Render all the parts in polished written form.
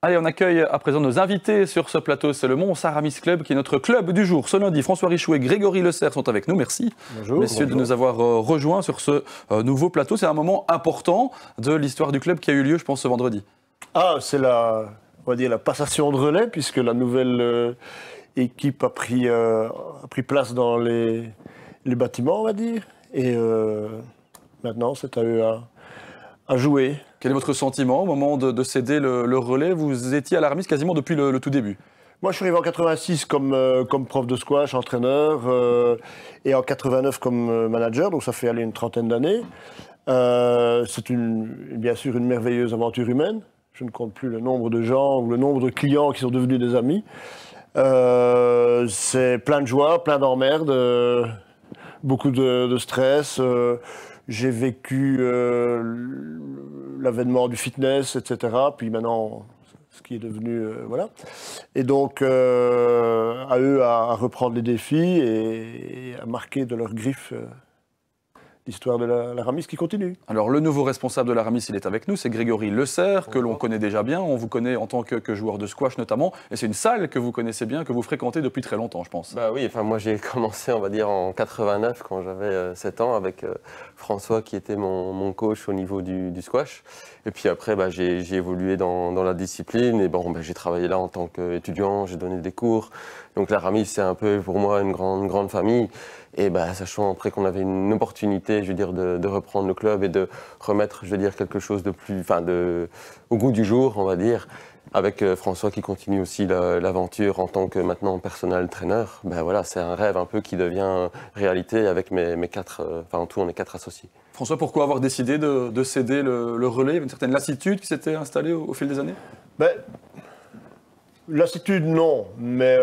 Allez, on accueille à présent nos invités sur ce plateau. C'est le Mons Aramis Club qui est notre club du jour. Ce lundi, François Richoux et Grégory Le Serre sont avec nous. Merci, bonjour, messieurs, bonjour. de nous avoir rejoints sur ce nouveau plateau. C'est un moment important de l'histoire du club qui a eu lieu, je pense, ce vendredi. Ah, c'est on va dire la passation de relais, puisque la nouvelle équipe a pris place dans les bâtiments, on va dire. Et maintenant, c'est à eux à jouer. Quel est votre sentiment au moment de céder le relais? Vous étiez à l'Aramis quasiment depuis le tout début. Moi, je suis arrivé en 86 comme prof de squash, entraîneur, et en 89 comme manager, donc ça fait aller une trentaine d'années. C'est bien sûr une merveilleuse aventure humaine. Je ne compte plus le nombre de gens ou le nombre de clients qui sont devenus des amis. C'est plein de joie, plein d'emmerdes, beaucoup de stress. J'ai vécu l'avènement du fitness, etc. Puis maintenant, ce qui est devenu... voilà. Et donc, à eux à reprendre les défis et à marquer de leurs griffes l'histoire de l'Aramis qui continue. Alors, le nouveau responsable de l'Aramis, il est avec nous, c'est Grégory Le Serre, que l'on connaît déjà bien. On vous connaît en tant que joueur de squash notamment. Et c'est une salle que vous connaissez bien, que vous fréquentez depuis très longtemps, je pense. Bah oui, enfin moi j'ai commencé, on va dire, en 89, quand j'avais 7 ans, avec François qui était mon coach au niveau du squash. Et puis après, j'ai évolué dans la discipline. Et j'ai travaillé là en tant qu'étudiant, j'ai donné des cours. Donc l'Aramis, c'est un peu pour moi une grande famille. Et sachant après qu'on avait une opportunité, je veux dire, de reprendre le club et de remettre, je veux dire, quelque chose de plus, au goût du jour, on va dire, avec François qui continue aussi l'aventure en tant que maintenant personnel trainer. Voilà, c'est un rêve un peu qui devient réalité avec mes quatre, en tout on est 4 associés. François, pourquoi avoir décidé de céder le relais? Une certaine lassitude qui s'était installée au fil des années? Lassitude, non, mais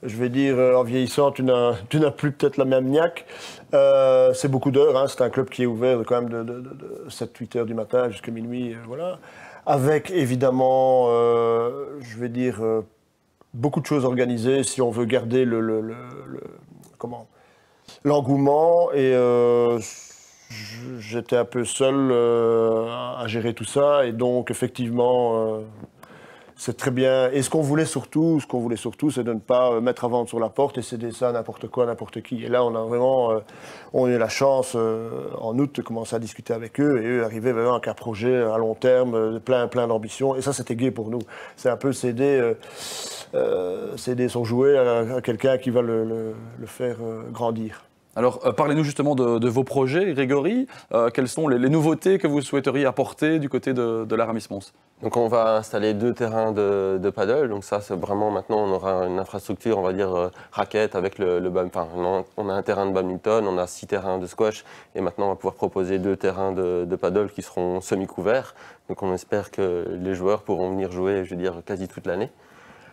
je vais dire, en vieillissant, tu n'as plus peut-être la même niaque. C'est beaucoup d'heures, hein. C'est un club qui est ouvert quand même de 7-8 heures du matin jusqu'à minuit, voilà. Avec évidemment, je vais dire, beaucoup de choses organisées si on veut garder l'engouement. Et j'étais un peu seul à gérer tout ça. Et donc, effectivement... c'est très bien. Et ce qu'on voulait surtout, c'est de ne pas mettre à vendre sur la porte et céder ça à n'importe quoi, n'importe qui. Et là, on a vraiment on a eu la chance, en août, de commencer à discuter avec eux. Et eux arrivaient vraiment avec un projet à long terme, plein d'ambition. Et ça, c'était gai pour nous. C'est un peu céder son jouet à quelqu'un qui va le faire grandir. Alors, parlez-nous justement de vos projets, Grégory. Quelles sont les nouveautés que vous souhaiteriez apporter du côté de l'Aramis Mons? Donc on va installer 2 terrains de paddle. Donc ça, c'est vraiment maintenant, on aura une infrastructure, on va dire, raquette avec on a un terrain de badminton, on a 6 terrains de squash. Et maintenant, on va pouvoir proposer 2 terrains de paddle qui seront semi-couverts. Donc on espère que les joueurs pourront venir jouer, je veux dire, quasi toute l'année.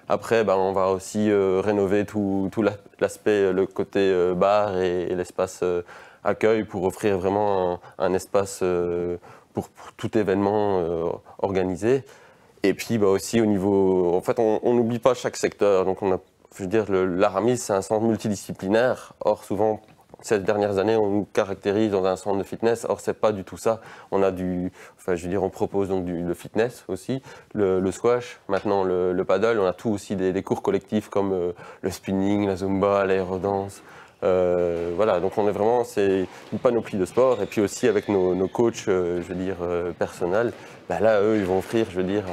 Après, on va aussi rénover tout l'aspect, le côté bar et l'espace accueil pour offrir vraiment un espace pour tout événement organisé. Et puis aussi au niveau... En fait, on n'oublie pas chaque secteur. Donc je veux dire, l'Aramis, c'est un centre multidisciplinaire. Or, souvent, ces dernières années, on nous caractérise dans un centre de fitness. Or, c'est pas du tout ça. On a on propose donc le fitness aussi, le squash, maintenant le paddle. On a tout aussi des cours collectifs comme le spinning, la zumba, l'aérodance. Voilà, donc on est vraiment, c'est une panoplie de sports. Et puis aussi avec nos coachs, je veux dire, personnels, là, eux, ils vont offrir, je veux dire,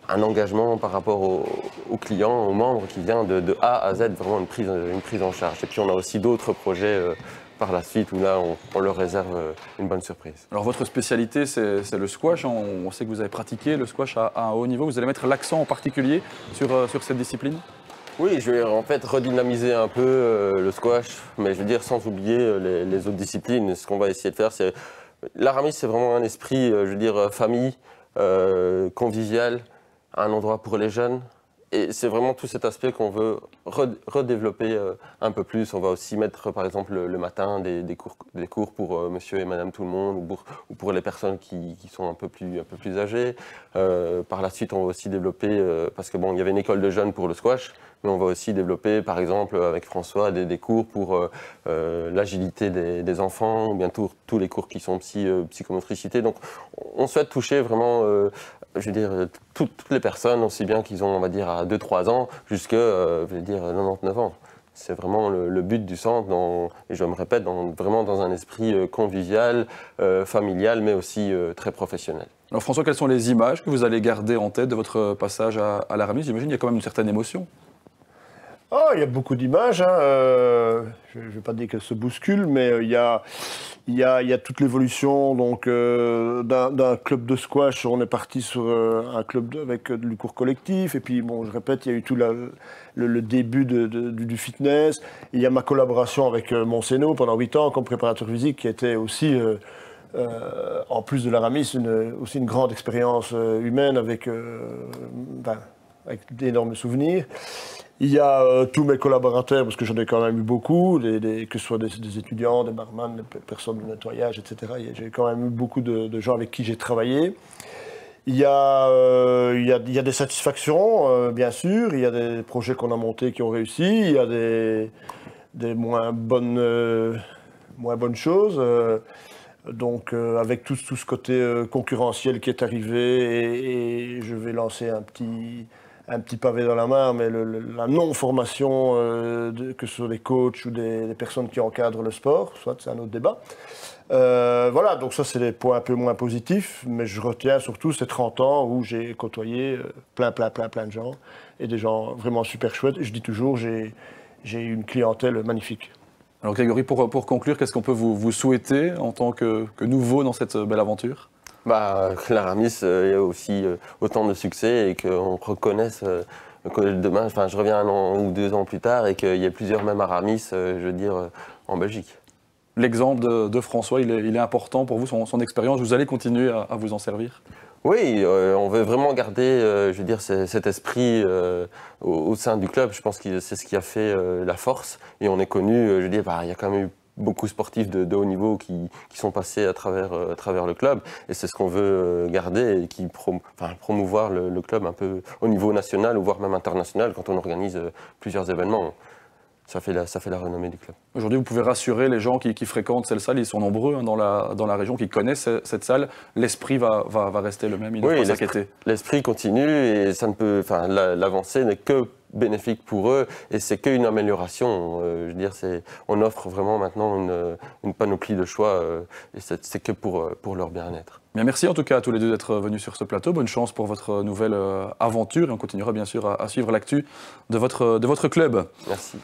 un engagement par rapport aux clients, aux membres qui vient de A à Z, vraiment une prise en charge. Et puis on a aussi d'autres projets par la suite où là on leur réserve une bonne surprise. Alors votre spécialité c'est le squash, on sait que vous avez pratiqué le squash à un haut niveau, vous allez mettre l'accent en particulier sur cette discipline? Oui, je vais en fait redynamiser un peu le squash, mais je veux dire sans oublier les autres disciplines. Ce qu'on va essayer de faire, c'est... L'Aramis, c'est vraiment un esprit, je veux dire, famille, convivial, un endroit pour les jeunes. Et c'est vraiment tout cet aspect qu'on veut redévelopper un peu plus. On va aussi mettre, par exemple, le matin des cours pour monsieur et madame tout le monde, ou pour les personnes qui sont un peu plus âgées. Par la suite, on va aussi développer, parce que il y avait une école de jeunes pour le squash, mais on va aussi développer, par exemple, avec François, des cours pour l'agilité des enfants, ou bien tous les cours qui sont psychomotricité. Donc, on souhaite toucher vraiment je veux dire, toutes les personnes, aussi bien qu'ils ont, on va dire, à 2-3 ans, jusqu'à, je veux dire, 99 ans. C'est vraiment le but du centre, et je me répète, vraiment dans un esprit convivial, familial, mais aussi très professionnel. Alors François, quelles sont les images que vous allez garder en tête de votre passage à l'Aramis? J'imagine qu'il y a quand même une certaine émotion. Oh, il y a beaucoup d'images. Hein. Je ne vais pas dire qu'elles se bousculent, mais il y a toute l'évolution d'un club de squash. On est parti sur un club avec du cours collectif. Et puis, bon, je répète, il y a eu tout le début du fitness. Il y a ma collaboration avec Monséno pendant 8 ans comme préparateur physique, qui était aussi, en plus de l'Aramis, aussi une grande expérience humaine avec d'énormes souvenirs. Il y a tous mes collaborateurs, parce que j'en ai quand même eu beaucoup, que ce soit des étudiants, des barman, des personnes de nettoyage, etc. J'ai quand même eu beaucoup de gens avec qui j'ai travaillé. Il y a des satisfactions, bien sûr. Il y a des projets qu'on a montés qui ont réussi. Il y a des moins bonnes choses. Donc, avec tout ce côté concurrentiel qui est arrivé, et je vais lancer un petit pavé dans la mare, mais la non-formation, que ce soit des coachs ou des personnes qui encadrent le sport, soit c'est un autre débat. Voilà, donc ça c'est des points un peu moins positifs, mais je retiens surtout ces 30 ans où j'ai côtoyé plein de gens, et des gens vraiment super chouettes. Et je dis toujours, j'ai une clientèle magnifique. Alors Grégory, pour conclure, qu'est-ce qu'on peut vous souhaiter en tant que nouveau dans cette belle aventure? Que l'Aramis ait aussi autant de succès et qu'on reconnaisse que demain, je reviens 1 an ou 2 ans plus tard et qu'il y ait plusieurs mêmes Aramis, je veux dire, en Belgique. L'exemple de François, il est important pour vous, son expérience. Vous allez continuer à vous en servir? Oui, on veut vraiment garder, je veux dire, cet esprit au sein du club. Je pense que c'est ce qui a fait la force. Et on est connu, je veux dire, il y a quand même eu beaucoup de sportifs de haut niveau qui sont passés à travers le club. Et c'est ce qu'on veut garder et qui promouvoir le club un peu au niveau national ou voire même international quand on organise plusieurs événements. Ça fait la renommée du club. Aujourd'hui, vous pouvez rassurer les gens qui fréquentent cette salle, ils sont nombreux dans la région, qui connaissent cette salle. L'esprit va rester le même, ils ne doivent pas s'inquiéter. L'esprit continue et ça ne peut, l'avancée n'est que bénéfique pour eux et c'est qu'une amélioration. Je veux dire, on offre vraiment maintenant une panoplie de choix et c'est que pour leur bien-être. Bien, merci en tout cas à tous les deux d'être venus sur ce plateau. Bonne chance pour votre nouvelle aventure et on continuera bien sûr à suivre l'actu de votre club. Merci.